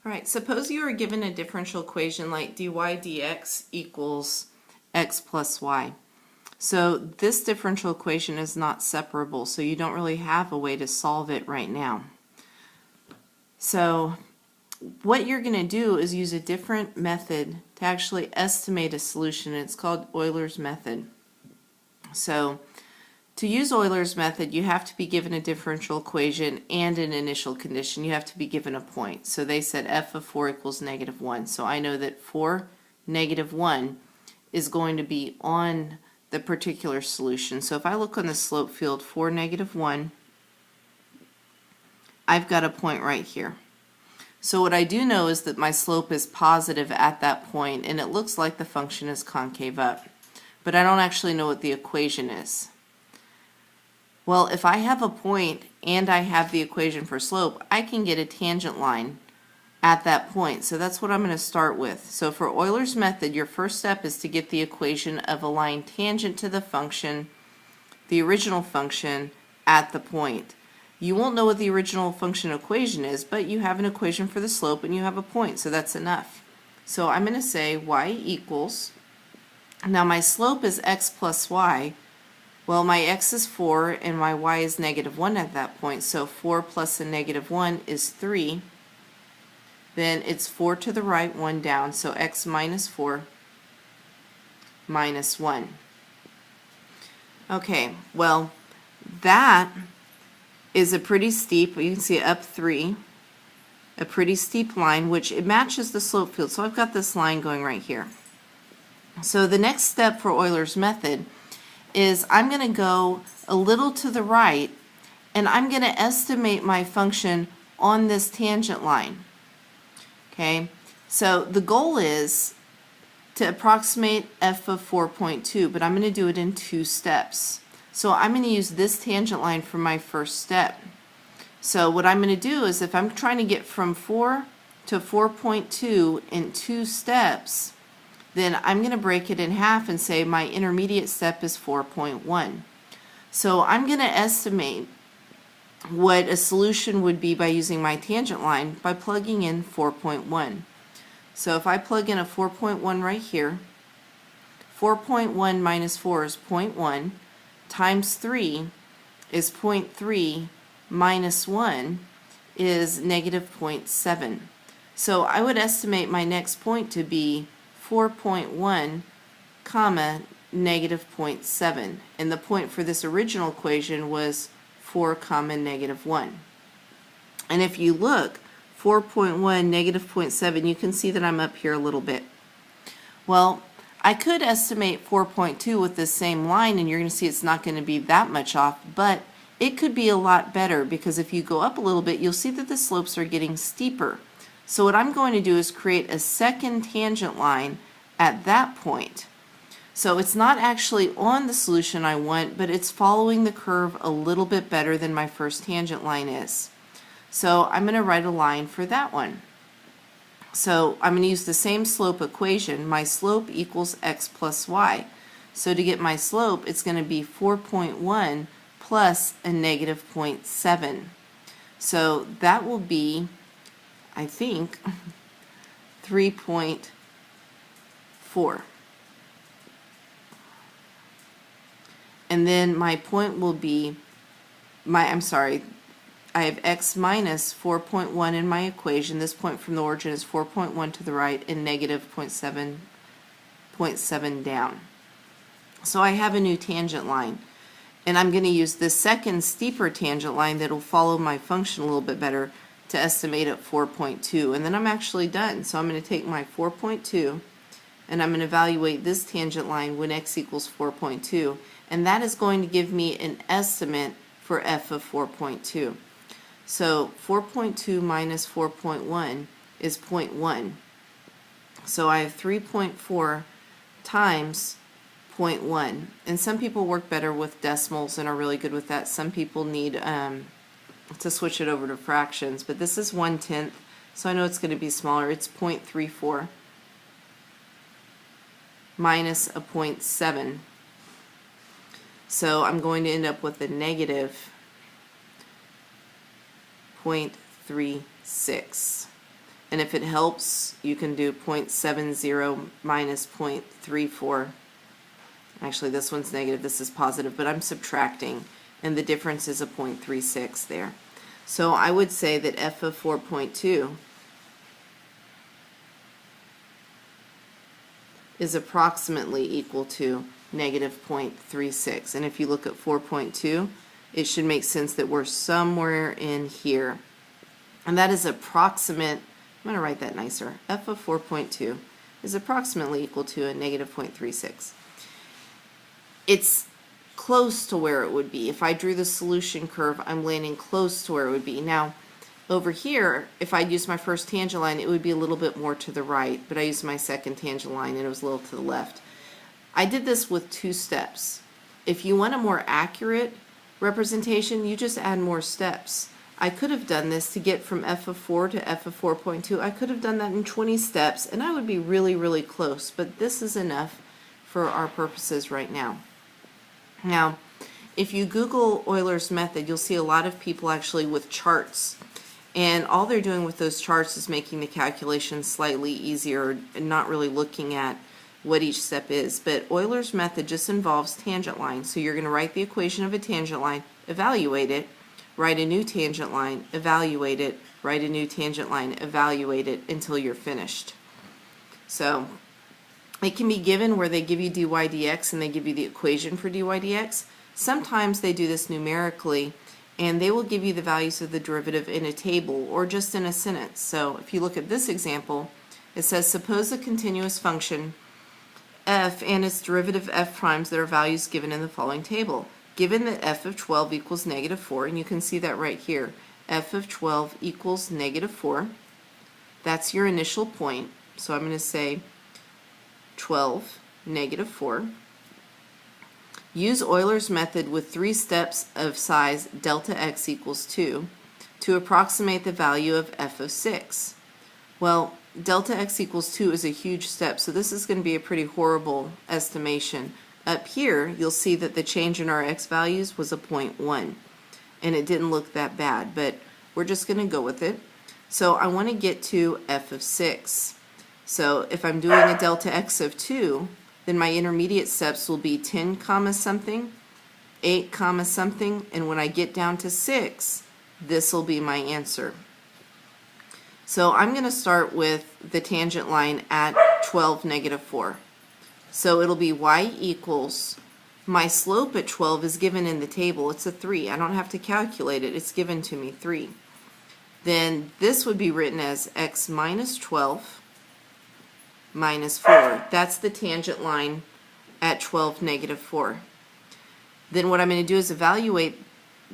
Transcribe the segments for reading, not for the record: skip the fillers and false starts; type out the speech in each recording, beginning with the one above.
All right, suppose you are given a differential equation like dy dx equals x plus y. So this differential equation is not separable, so you don't really have a way to solve it right now. So what you're going to do is use a different method to actually estimate a solution. It's called Euler's Method. So to use Euler's method, you have to be given a differential equation and an initial condition. You have to be given a point. So they said f of 4 equals -1. So I know that 4, -1 is going to be on the particular solution. So if I look on the slope field, 4, -1, I've got a point right here. So what I do know is that my slope is positive at that point, and it looks like the function is concave up. But I don't actually know what the equation is. Well, if I have a point and I have the equation for slope, I can get a tangent line at that point. So that's what I'm going to start with. So for Euler's method, your first step is to get the equation of a line tangent to the function, the original function, at the point. You won't know what the original function equation is, but you have an equation for the slope and you have a point, so that's enough. So I'm going to say y equals, now my slope is x plus y. Well, my x is 4 and my y is -1 at that point, so 4 plus a -1 is 3. Then it's 4 to the right, 1 down, so x minus 4 minus 1. Okay, well, that is a pretty steep, you can see up 3, a pretty steep line, which it matches the slope field. So I've got this line going right here. So the next step for Euler's method is I'm going to go a little to the right, and I'm going to estimate my function on this tangent line. Okay, so the goal is to approximate f of 4.2, but I'm going to do it in 2 steps. So I'm going to use this tangent line for my first step. So what I'm going to do is if I'm trying to get from 4 to 4.2 in 2 steps, then I'm going to break it in half and say my intermediate step is 4.1. So I'm going to estimate what a solution would be by using my tangent line by plugging in 4.1. So if I plug in a 4.1 right here, 4.1 minus 4 is 0.1, times 3 is 0.3, minus 1 is -0.7. So I would estimate my next point to be 4.1 comma -0.7, and the point for this original equation was 4 comma -1. And if you look, 4.1 -0.7, you can see that I'm up here a little bit. Well, I could estimate 4.2 with this same line, and you're going to see it's not going to be that much off, but it could be a lot better, because if you go up a little bit, you'll see that the slopes are getting steeper. So what I'm going to do is create a second tangent line at that point. So it's not actually on the solution I want, but it's following the curve a little bit better than my first tangent line is. So I'm going to write a line for that one. So I'm going to use the same slope equation. My slope equals x plus y. So to get my slope, it's going to be 4.1 plus a -0.7. So that will be, I think, 3.4. And then my point will be, I have x minus 4.1 in my equation. This point from the origin is 4.1 to the right and -0.7 down. So I have a new tangent line. And I'm going to use this second steeper tangent line that will follow my function a little bit better to estimate at 4.2. And then I'm actually done. So I'm going to take my 4.2 and I'm going to evaluate this tangent line when x equals 4.2. And that is going to give me an estimate for f of 4.2. So 4.2 minus 4.1 is 0.1. So I have 3.4 times 0.1. And some people work better with decimals and are really good with that. Some people need to switch it over to fractions. But this is 1/10, so I know it's going to be smaller. It's 0.34 minus a 0.7. So I'm going to end up with a -0.36. And if it helps, you can do 0.70 minus 0.34. Actually, this one's negative, this is positive, but I'm subtracting, and the difference is a 0.36 there. So I would say that f of 4.2 is approximately equal to negative 0.36. And if you look at 4.2, it should make sense that we're somewhere in here. And that is approximate, I'm going to write that nicer, f of 4.2 is approximately equal to a negative 0.36. It's close to where it would be. If I drew the solution curve, I'm landing close to where it would be. Now, over here, if I'd used my first tangent line, it would be a little bit more to the right, but I used my second tangent line and it was a little to the left. I did this with 2 steps. If you want a more accurate representation, you just add more steps. I could have done this to get from f of 4 to f of 4.2. I could have done that in 20 steps, and I would be really, really close, but this is enough for our purposes right now. Now, if you Google Euler's method, you'll see a lot of people actually with charts. And all they're doing with those charts is making the calculations slightly easier and not really looking at what each step is. But Euler's method just involves tangent lines. So you're going to write the equation of a tangent line, evaluate it, write a new tangent line, evaluate it, write a new tangent line, evaluate it until you're finished. So it can be given where they give you dy dx and they give you the equation for dy dx. Sometimes they do this numerically, and they will give you the values of the derivative in a table or just in a sentence. So if you look at this example, it says suppose a continuous function f and its derivative f primes that are values given in the following table. Given that f of 12 equals negative 4, and you can see that right here, f of 12 equals negative 4, that's your initial point. So I'm going to say 12, negative 4. Use Euler's method with 3 steps of size delta x equals 2 to approximate the value of f of 6. Well, delta x equals 2 is a huge step, so this is going to be a pretty horrible estimation. Up here, you'll see that the change in our x values was a 0.1, and it didn't look that bad, but we're just going to go with it. So I want to get to f of 6. So if I'm doing a delta x of 2, then my intermediate steps will be 10 comma something, 8 comma something, and when I get down to 6, this will be my answer. So I'm going to start with the tangent line at 12, negative 4. So it'll be y equals, my slope at 12 is given in the table, it's a 3. I don't have to calculate it, it's given to me, 3. Then this would be written as x minus 12 minus 4. That's the tangent line at 12, negative 4. Then what I'm going to do is evaluate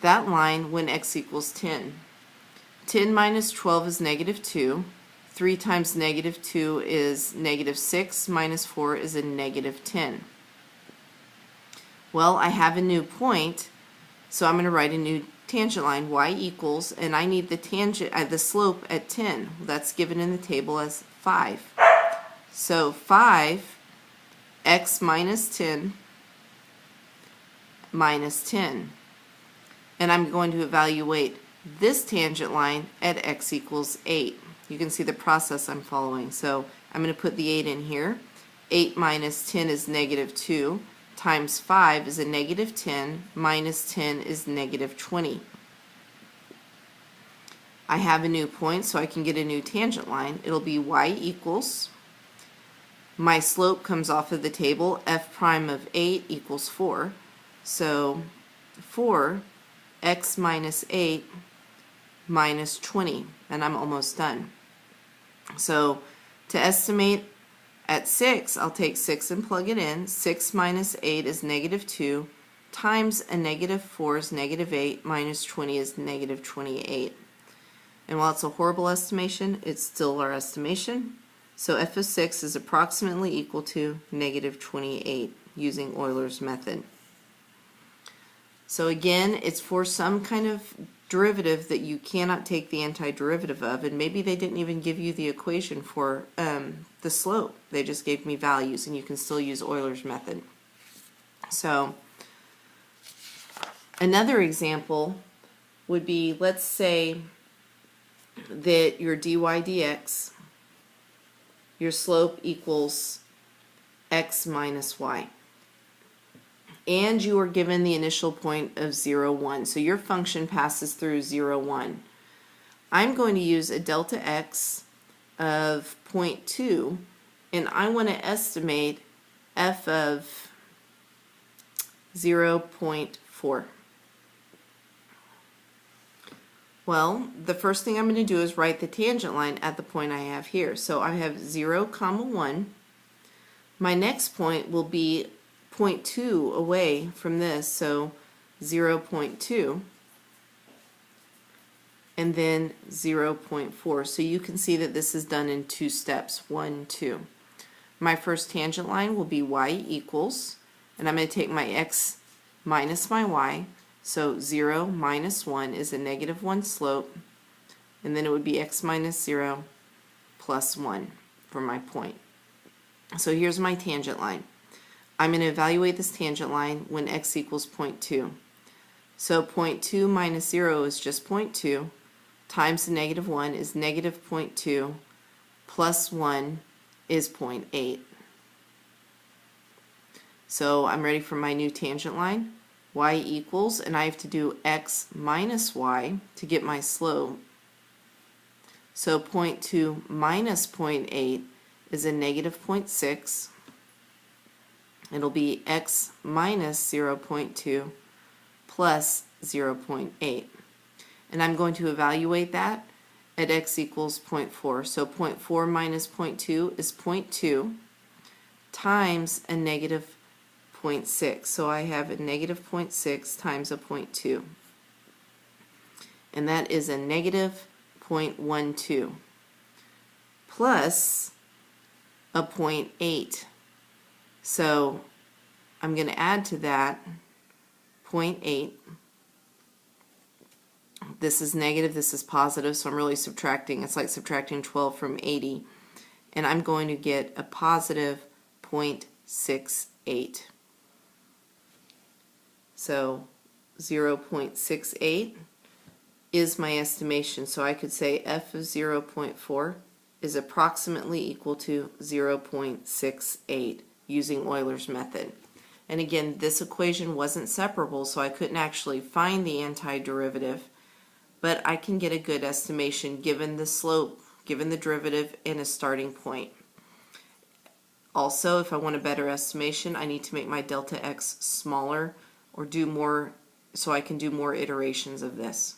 that line when x equals 10. 10 minus 12 is negative 2. 3 times negative 2 is negative 6. Minus 4 is a negative 10. Well, I have a new point, so I'm going to write a new tangent line, y equals, and I need the tangent, the slope at 10. That's given in the table as 5. So 5, x minus 10 minus 10. And I'm going to evaluate this tangent line at x equals 8. You can see the process I'm following. So I'm going to put the 8 in here. 8 minus 10 is negative 2, times 5 is a negative 10, minus 10 is negative 20. I have a new point, so I can get a new tangent line. It'll be y equals, my slope comes off of the table, f prime of 8 equals 4. So 4, x minus 8 minus 20, and I'm almost done. So to estimate at 6, I'll take 6 and plug it in. 6 minus 8 is negative 2, times a negative 4 is negative 8, minus 20 is negative 28. And while it's a horrible estimation, it's still our estimation. So f of 6 is approximately equal to negative 28 using Euler's method. So again, it's for some kind of derivative that you cannot take the antiderivative of, and maybe they didn't even give you the equation for the slope. They just gave me values, and you can still use Euler's method. So another example would be, let's say that your dy dx, your slope equals x minus y. And you are given the initial point of 0, 1. So your function passes through 0, 1. I'm going to use a delta x of 0.2, and I want to estimate f of 0.4. Well, the first thing I'm going to do is write the tangent line at the point I have here. So I have 0, 1. My next point will be 0.2 away from this, so 0.2, and then 0.4. So you can see that this is done in 2 steps, 1, 2. My first tangent line will be y equals, and I'm going to take my x minus my y, so 0 minus 1 is a negative 1 slope, and then it would be x minus 0 plus 1 for my point. So here's my tangent line. I'm going to evaluate this tangent line when x equals 0.2. So 0.2 minus 0 is just 0.2, times the negative 1 is negative 0.2, plus 1 is 0.8. So I'm ready for my new tangent line. Y equals, and I have to do x minus y to get my slope. So 0.2 minus 0.8 is a negative 0.6. It'll be x minus 0.2 plus 0.8. And I'm going to evaluate that at x equals 0.4. So 0.4 minus 0.2 is 0.2 times a negative 0.6. So I have a negative 0.6 times a 0.2. And that is a negative 0.12 plus a 0.8. So I'm going to add to that 0.8. This is negative, this is positive, so I'm really subtracting. It's like subtracting 12 from 80. And I'm going to get a positive 0.68. So 0.68 is my estimation. So I could say f of 0.4 is approximately equal to 0.68 using Euler's method. And again, this equation wasn't separable, so I couldn't actually find the antiderivative, but I can get a good estimation given the slope, given the derivative, and a starting point. Also, if I want a better estimation, I need to make my delta x smaller or do more, so I can do more iterations of this.